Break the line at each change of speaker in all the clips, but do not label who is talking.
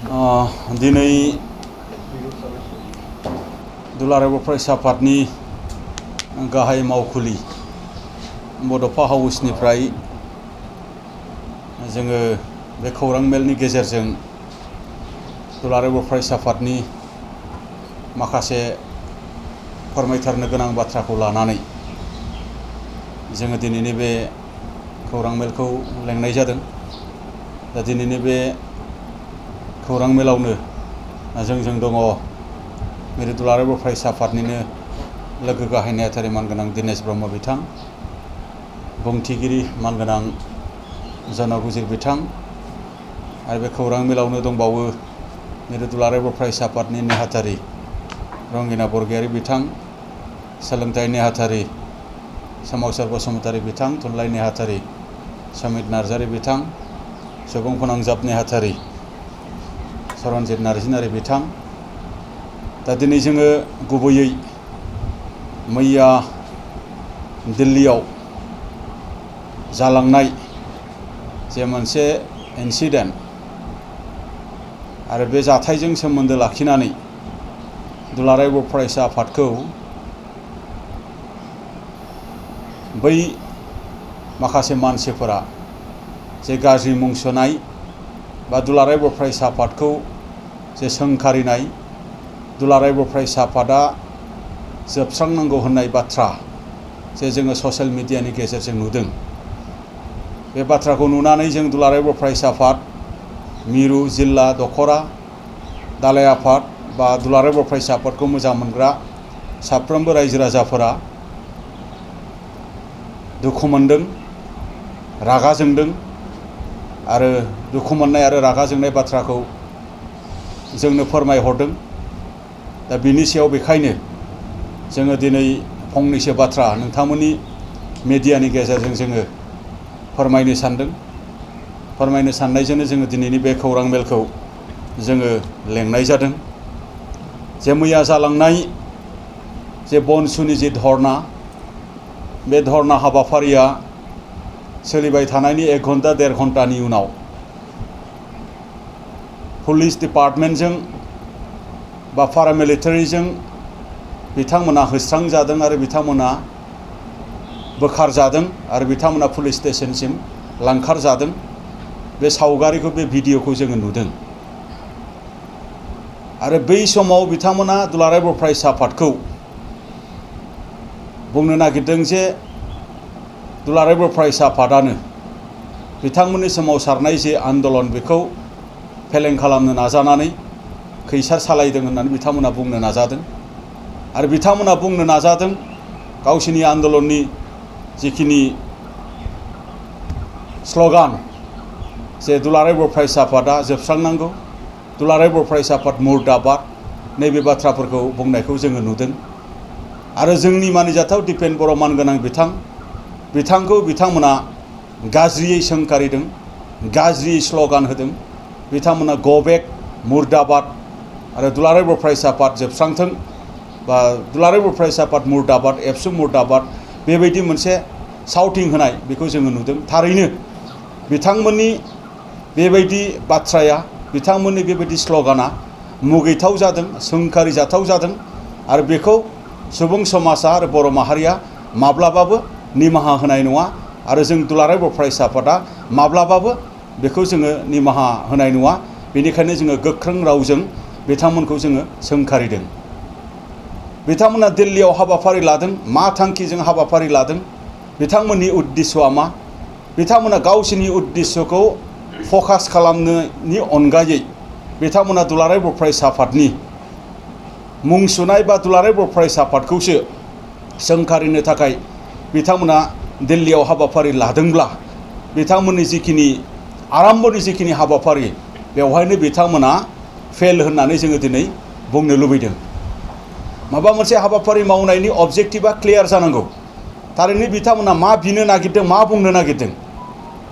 दिनै दुलाराय बर' फरायसा आफादनि गाहाय मावखुलि बड'फा हाउसनिफ्राय जोङो बे खौरां मेलनि गेजेरजों दुलाराय बर' फरायसा आफादनि माखासे फोरमायथारनो गोनां बाथ्राखौ लानानै जोङो दिनैनि बे खौरां मेलखौ लेंनाय जादों। दा दिनैनि बे खौरां मेलावनो जोंजों दङ मेरे दुलाराय बर' फरायसा आफादनिनो लोगो गाहाय नेहाथारि मानगोनां दिनेश ब्रह्म बिथां, बुंथिगिरि मानगोनां जनगुजिर बिथां, आरो बे खौरां मेलावनो दंबावो मेरे दुलाराय बर' फरायसा आफादनि नेहाथारि रंगिना बरगयारी बिथां, सोलोंथाइ नेहाथारि सोमावसार बसुमतारी बिथां, थुनलाइ नेहाथारि समित नार्जारी बिथां, सुबुं फोनांजाब नेहाथारि सरनजित नार्जारी बिथां। दा दिनै जोङो गुबैयै मैया दिल्लीयाव जालांनाय जे मोनसे इन्सिडेन्ट आरो बे जाथायजों सोमोन्दो लाखिनानै दुलाराय बर' फरायसा आफादखौ बै माखासे मानसिफोरा जे गाज्रि मुं सुनाय बा दुलाराय बर' फरायसा आफादखौ जे सोंखारिनाय, दुलाराय बर' फरायसा आफादा जोबस्रांनांगौ होननाय बाथ्रा जे जोङो ससियेल मिडियानि गेजेरजों नुदों। बे बाथ्राखौ नुनानै जों दुलाराय बर' फरायसा आफाद, मिरु, जिल्ला, दखरा, दालाय आफाद बा दुलाराय बर' फरायसा आफादखौ मोजां मोनग्रा साफ्रोमबो रायजो राजाफोरा दुखु मोनदों, रागा जोंदों आरो दुखु मोननाय आरो रागा जोंनाय बाथ्राखौ जोंनो फोरमायहरदों। दा बिनि सायाव बेखायनो जोङो दिनै फंनैसो बाथ्रा नोंथांमोननि मिडियानि गेजेरजों जोङो फोरमायनो सानदों। फोरमायनो साननायजोंनो जोङो दिनैनि बे खौरां मेलखौ जोङो लेंनाय जादों। जे मैया जालांनाय जे बनसुनि जे धरना, बे धरना हाबाफारिया सोलिबाय थानायनि 1 घन्टा 1.5 घन्टानि उनाव पुलिस डिपार्टमेन्टजों बा पारामिलिटारिजों बिथांमोना होस्रांजादों आरो बिथांमोना बोखारजादों आरो बिथांमोना पुलिस स्टेशनसिम लांखारजादों। बे सावगारिखौ, बे भिडिअखौ जोङो नुदों। आरो बै समाव बिथांमोना दुलाराय बर' फरायसा आफादखौ बुंनो नागिरदों जे दुलाराय बर' फरायसा आफादानो बिथांमोननि सोमावसारनाय जे आन्दलन बेखौ फेलें खालामनो नाजानानै खैसार सालायदों होननानै बिथांमोना बुंनो नाजादों। आरो बिथांमोना बुंनो नाजादों गावसिनि आन्दलननि जिखिनि स्ल'गान जे दुलाराय बर' फरायसा आफादा जोबस्रांनांगौ, दुलाराय बर' फरायसा आफाद मुर्दाबाद, नैबे बाथ्राफोरखौ बुंनायखौ जोङो नुदों। आरो जोंनि मानिजाथाव दिपेन बर' मानगोनां बिथांखौ बिथांमोना गाज्रियै सोंखारिदों, गाज्रियै स्ल'गान होदों। बिथांमोना गो बेक, मुर्दाबाद आरो दुलाराय बर' फरायसा आफाद जोबस्रांथों बा दुलाराय बर' फरायसा आफाद मुर्दाबाद, एबसुन मुर्दाबाद, बेबायदि मोनसे साउटिं होनाय बेखौ जोङो नुदों। थारैनो बिथांमोननि बेबायदि बाथ्राया, बिथांमोननि बेबायदि स्ल'गाना मुगैथाव जादों, सोंखारिजाथाव जादों आरो बेखौ सुबुं समाजा आरो बर' माहारिया माब्लाबाबो निमाहा होनाय नङा। आरो जों दुलाराय बर' फरायसा आफादा माब्लाबाबो बेखौ जोङो निमाहा होनाय नङा। बेनिखायनो जोङो गोख्रों रावजों बिथांमोनखौ जोङो सोंखारिदों। बिथांमोना दिल्लीयाव हाबाफारि लादों, मा थांखिजों हाबाफारि लादों, बिथांमोननि उद्देश्यआ मा, बिथांमोना गावसिनि उद्देश्यखौ फकास खालामनायनि अनगायै बिथांमोना दुलाराय बर' फरायसा आफादनि मुं सुनाय बा दुलाराय बर' फरायसा आफादखौसो सोंखारिनो थाखाय बिथांमोना दिल्लीयाव हाबाफारि लादोंब्ला बिथांमोननि जिखिनि आराम्भनि जिखिनि हाबाफारि बेवहायनो बिथांमोना फेल होननानै जोङो दिनै बुंनो लुबैदों। माबा मोनसे हाबाफारि मावनायनि अबजेक्टिभआ क्लियार जानांगौ। थारैनो बिथांमोना मा बिनो नागिरदों, मा बुंनो नागिरदों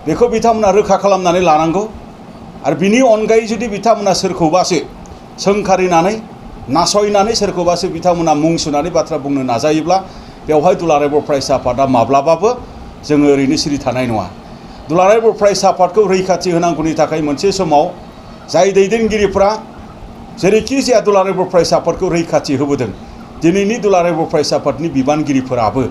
बेखौ बिथांमोना रोखा खालामनानै लानांगौ। आरो बिनि अनगायै जुदि बिथांमोना सोरखौबासो सोंखारिनानै नासयनानै सोरखौबासो बिथांमोना मुं सुनानै बाथ्रा बुंनो नाजायोब्ला बेवहाय दुलाराय बर' फरायसा आफादा माब्लाबाबो जोङो ओरैनो सिरि थानाय नङा। दुलाराय बर' फरायसा आफादखौ रैखाथि होनांगौनि थाखाय मोनसे समाव जाय दैदेनगिरिफ्रा जेरैखि जाया दुलाराय बर' फरायसा आफादखौ रैखाथि होबोदों दिनैनि दुलाराय बर' फरायसा आफादनि बिबानगिरिफोराबो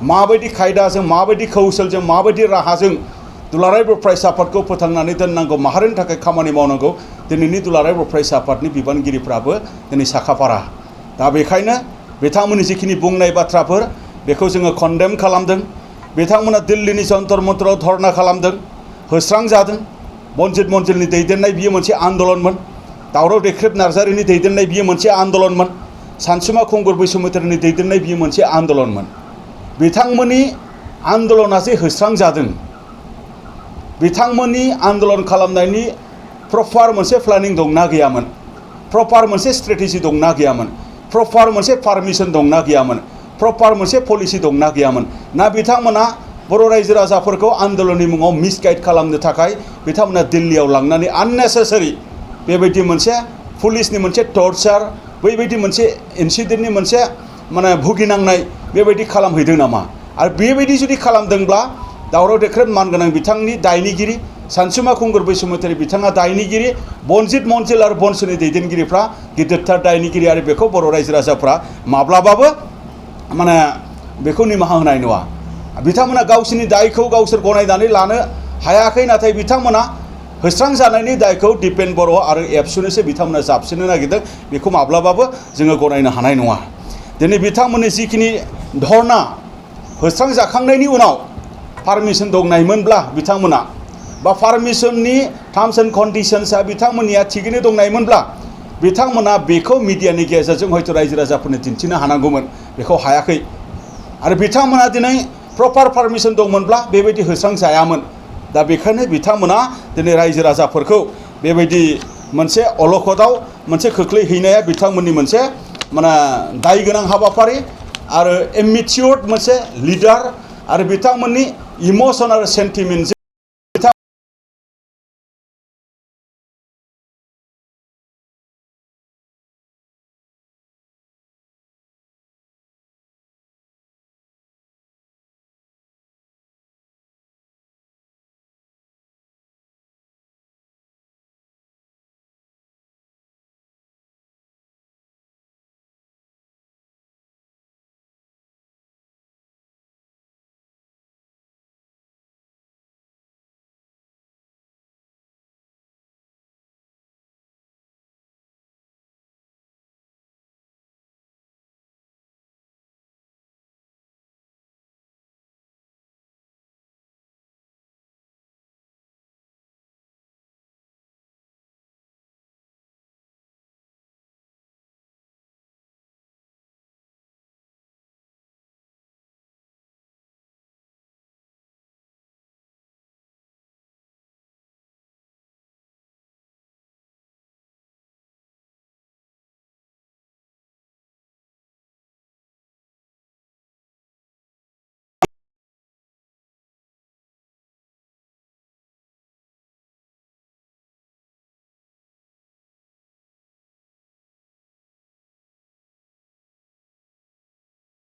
माबायदि खायदाजों माबायदि कौशलजों माबायदि राहाजों दुलाराय बर' फरायसा आफादखौ फोथांनानै दोननांगौ माहारिनि थाखाय खामानि मावनांगौ दिनैनि दुलाराय बर' फरायसा आफादनि बिबानगिरिफ्राबो दिनै साखाफारा दा बेखायनो बिथांमोननि जिखिनि बुंनाय बाथ्राफोर बेखौ जोङो कन्डेम खालामदों बिथांमोना दिल्लीनि जन्तर मन्तराव धरना खालामदों होस्रांजादों बनजित मन्जिलनि दैदेननाय बियो मोनसे आन्दलनमोन दावराव देख्रेब नार्जारिनि दैदेननाय बियो मोनसे आन्दलनमोन सानसुमा खुंगुर बैसोमुतिनि दैदेननाय बियो मोनसे आन्दलनमोन बिथांमोननि आन्दलना जे होस्रांजादों बिथांमोननि आन्दलन खालामनायनि प्रपार मोनसे प्लेनिं दंना गैयामोन प्रपार मोनसे स्ट्रेटेजि दंना गैयामोन प्रपार मोनसे पारमिसन दंना गैयामोन प्रपार मोनसे पलिसि दंना गैयामोन ना बिथांमोना बर' रायजो राजाफोरखौ आन्दलननि मुङाव मिसगाइड खालामनो थाखाय बिथांमोना दिल्लीयाव लांनानै आननेसेसारि बेबायदि मोनसे पुलिसनि मोनसे टर्चार बैबायदि मोनसे इन्सिडेन्टनि मोनसे माने भुगिनांनाय बेबायदि खालामहैदों नामा आरो बेबायदि जुदि खालामदोंब्ला दावराव देख्रेब मानगोनां बिथांनि दायनिगिरि सानसुमा खुंगुर बैसोमुतियारि बिथाङा दायनिगिरि बनजित मन्जिल आरो बनसुननि दैदेनगिरिफ्रा गिदिरथार दायनिगिरि आरो बेखौ बर' रायजो राजाफ्रा माब्लाबाबो माने बेखौ निमाहा होनाय नङा बिथांमोना गावसोरनि दायखौ गावसोर गनायनानै लानो हायाखै नाथाय बिथांमोना होस्रांजानायनि दायखौ दिपेन बर' आरो एबसुनोसो बिथांमोना जाबसिननो नागिरदों बेखौ माब्लाबाबो जोङो गनायनो हानाय नङा दिनै बिथांमोननि जिखिनि धरना होस्रांजाखांनायनि उनाव पारमिसन दंनायमोनब्ला बिथांमोना बा पारमिसननि टार्म्स एन्ड कन्डिशन्सआ बिथांमोननिया थिगैनो दंनायमोनब्ला बिथांमोना बेखौ मिडियानि गेजेरजों हयथ' रायजो राजाफोरनो दिन्थिनो हानांगौमोन बेखौ हायाखै आरो बिथांमोना दिनै प्रपार पारमिसन दंमोनब्ला बेबायदि होस्रांजायामोन दा बेखायनो बिथांमोना दिनै रायजो राजाफोरखौ बेबायदि मोनसे अलखदाव मोनसे खोख्लैहैनाया बिथांमोननि मोनसे माने दाय गोनां हाबाफारि आरो एमिच्युर्ड मोनसे लिडार आरो बिथांमोननि इमसन आरो सेन्टिमेन्ट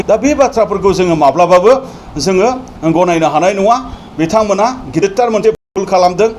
दा बे बाथ्राफोरखौ जोङो माब्लाबाबो जोङो गनायनो हानाय नङा बिथांमोना गिदिरथार मोनसे भुल खालामदों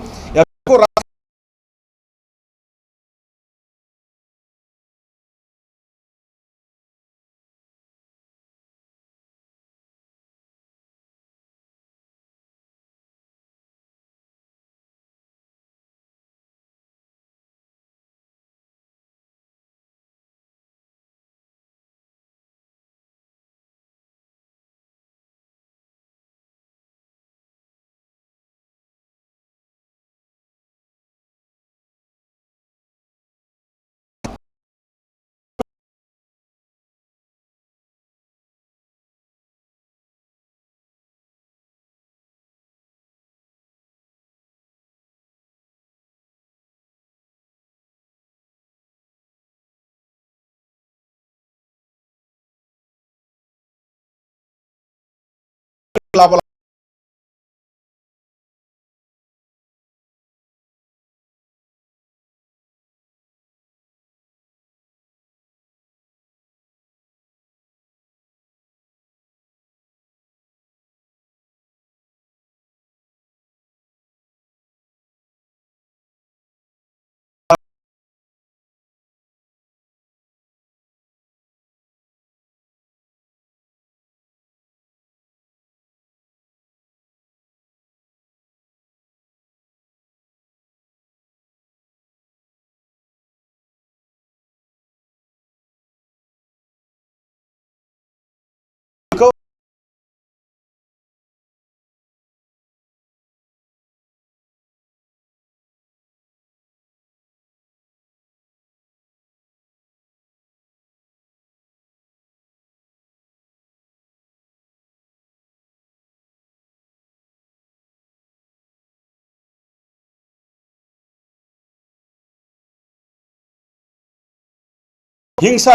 हिंसा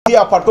आफादखौ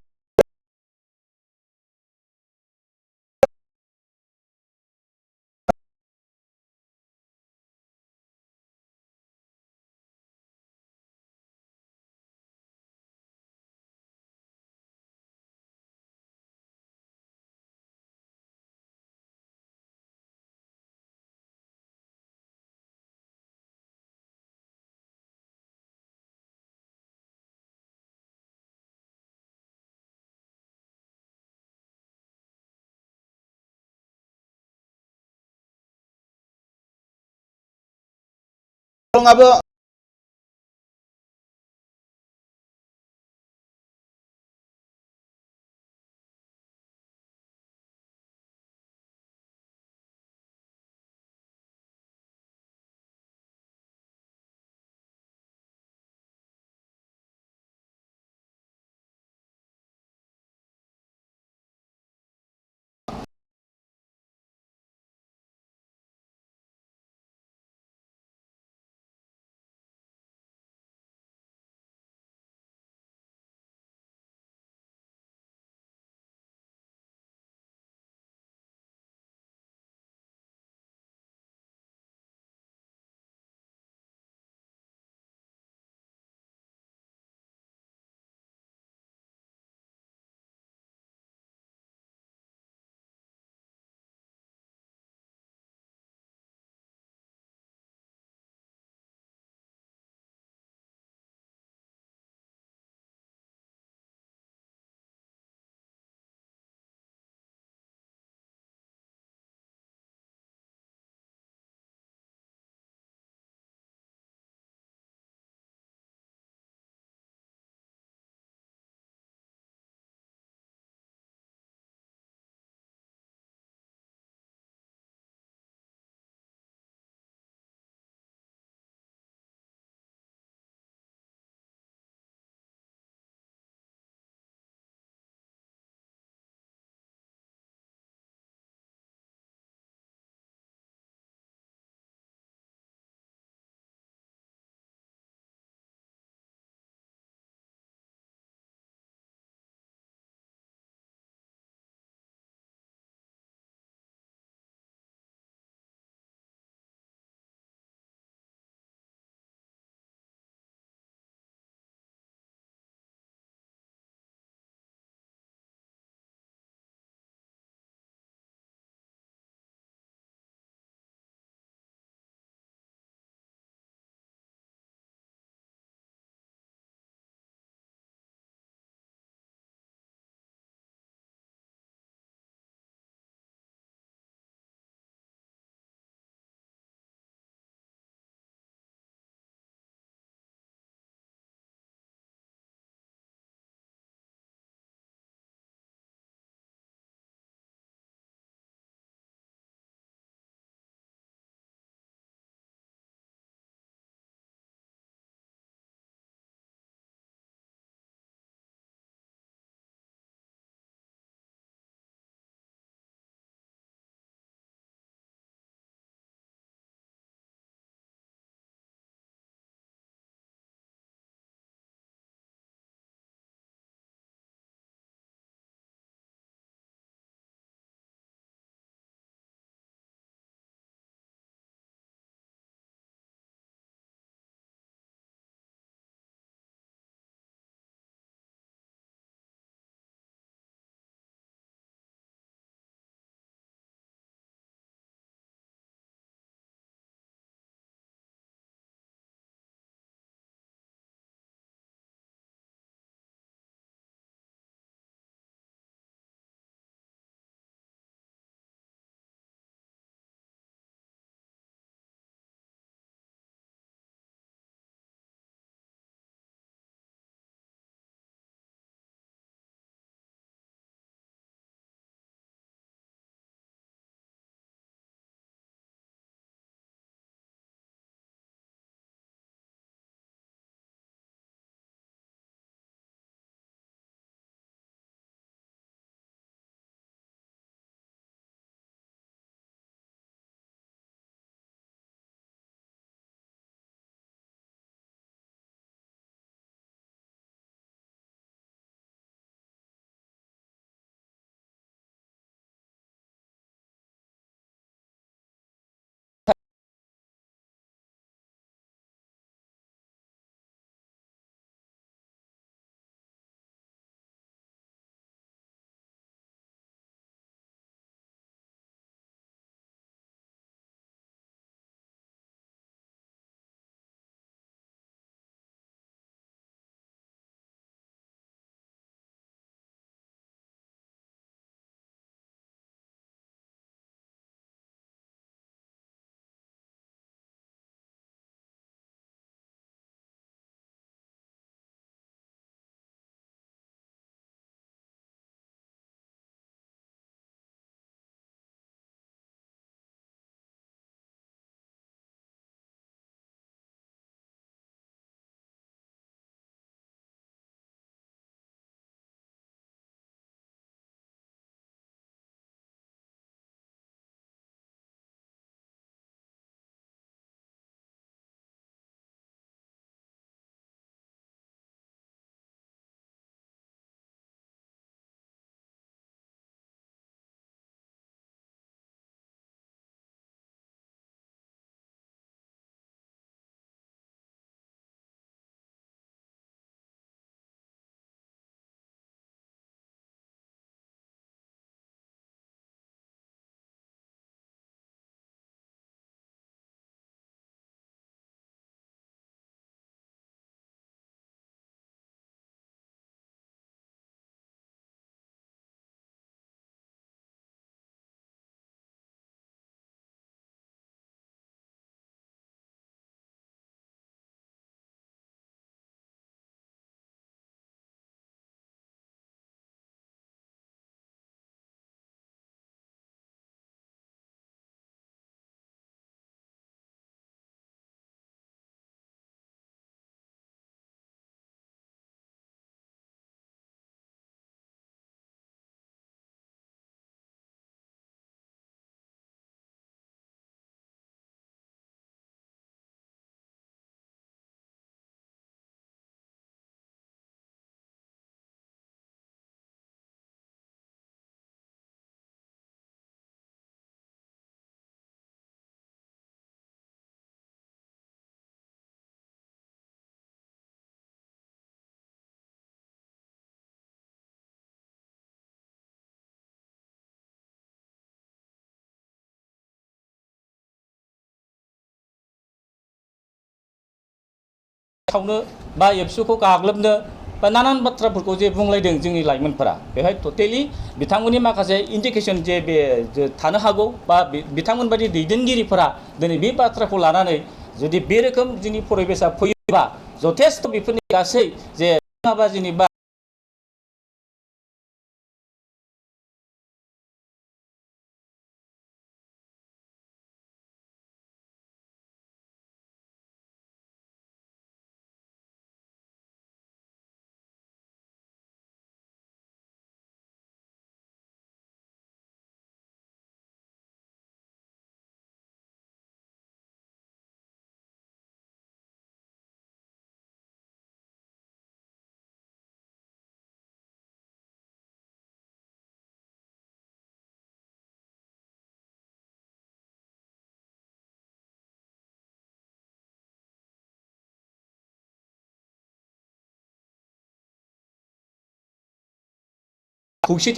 खावनो बा एबसुखौ गाग्लोबनो बा नानान बाथ्राफोरखौ जे बुंलायदों जोंनि लाइमोनफोरा बेवहाय टटेलि बिथांमोननि माखासे इन्डिकेसन जे बे थानो हागौ बा बिथांमोन बायदि दैदेनगिरिफोरा दिनै बे बाथ्राखौ लानानै जुदि बे रोखोम जोंनि परिबेसा फैयोबा जथेस्थ बेफोरनि गासै जे माबा जेनेबा खौसेथि